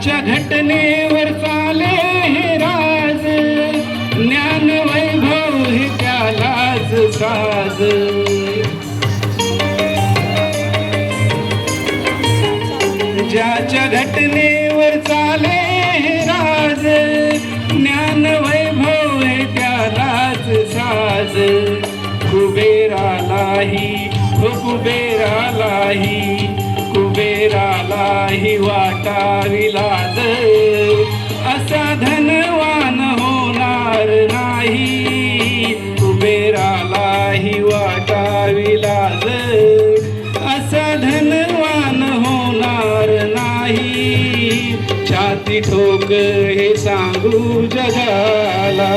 ज्याच्या घटनेवर चाले हे राज, ज्ञान वैभव हे त्यालाच साज. ज्याच्या घटनेवर चाले हे राज, ज्ञान वैभव हे त्यालाच साज. कुबेरालाही कुबेरालाही वाटावी लाज, असा धनवान होणार नाही. कुबेरालाही वाटावी लाज, असा धनवान होणार नाही. छाती ठोक हे सांगू जगाला.